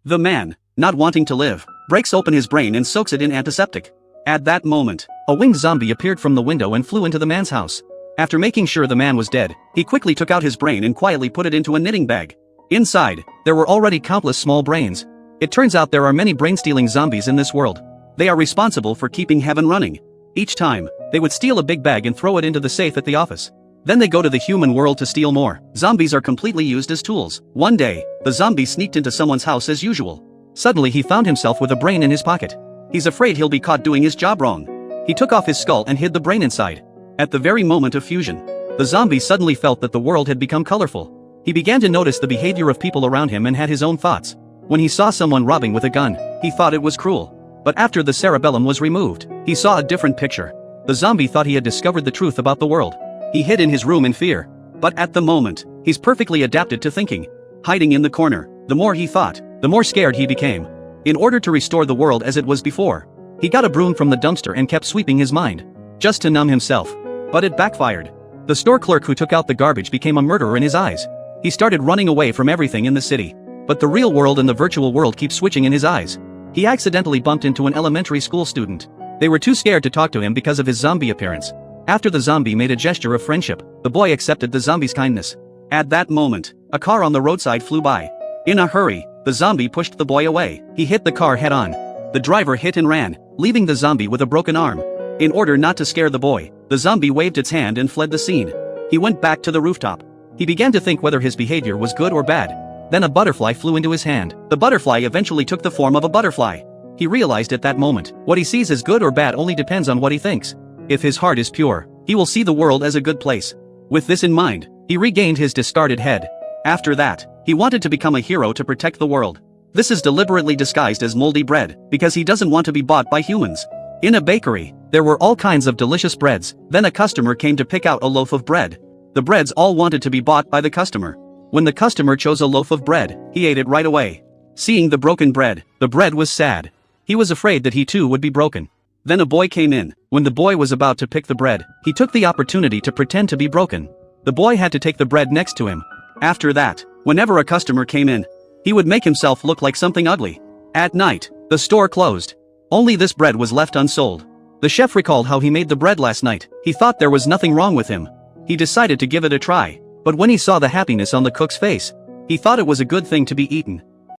The man, not wanting to live, breaks open his brain and soaks it in antiseptic. At that moment, a winged zombie appeared from the window and flew into the man's house. After making sure the man was dead, he quickly took out his brain and quietly put it into a knitting bag. Inside, there were already countless small brains. It turns out there are many brain-stealing zombies in this world. They are responsible for keeping heaven running. Each time, they would steal a big bag and throw it into the safe at the office. Then they go to the human world to steal more. Zombies are completely used as tools. One day, the zombie sneaked into someone's house as usual. Suddenly he found himself with a brain in his pocket. He's afraid he'll be caught doing his job wrong. He took off his skull and hid the brain inside. At the very moment of fusion, the zombie suddenly felt that the world had become colorful. He began to notice the behavior of people around him and had his own thoughts. When he saw someone robbing with a gun, he thought it was cruel. But after the cerebellum was removed, he saw a different picture. The zombie thought he had discovered the truth about the world. He hid in his room in fear. But at the moment, he's perfectly adapted to thinking. Hiding in the corner, the more he thought, the more scared he became. In order to restore the world as it was before, he got a broom from the dumpster and kept sweeping his mind, just to numb himself. But it backfired. The store clerk who took out the garbage became a murderer in his eyes. He started running away from everything in the city. But the real world and the virtual world keep switching in his eyes. He accidentally bumped into an elementary school student. They were too scared to talk to him because of his zombie appearance. After the zombie made a gesture of friendship, the boy accepted the zombie's kindness. At that moment, a car on the roadside flew by. In a hurry, the zombie pushed the boy away. He hit the car head-on. The driver hit and ran, leaving the zombie with a broken arm. In order not to scare the boy, the zombie waved its hand and fled the scene. He went back to the rooftop. He began to think whether his behavior was good or bad. Then a butterfly flew into his hand. The butterfly eventually took the form of a butterfly. He realized at that moment, what he sees as good or bad only depends on what he thinks. If his heart is pure, he will see the world as a good place. With this in mind, he regained his discarded head. After that, he wanted to become a hero to protect the world. This is deliberately disguised as moldy bread, because he doesn't want to be bought by humans. In a bakery, there were all kinds of delicious breads. Then a customer came to pick out a loaf of bread. The breads all wanted to be bought by the customer. When the customer chose a loaf of bread, he ate it right away. Seeing the broken bread, the bread was sad. He was afraid that he too would be broken. Then a boy came in. When the boy was about to pick the bread, he took the opportunity to pretend to be broken. The boy had to take the bread next to him. After that, whenever a customer came in, he would make himself look like something ugly. At night, the store closed. Only this bread was left unsold. The chef recalled how he made the bread last night. He thought there was nothing wrong with him. He decided to give it a try. But when he saw the happiness on the cook's face, he thought it was a good thing to be eaten.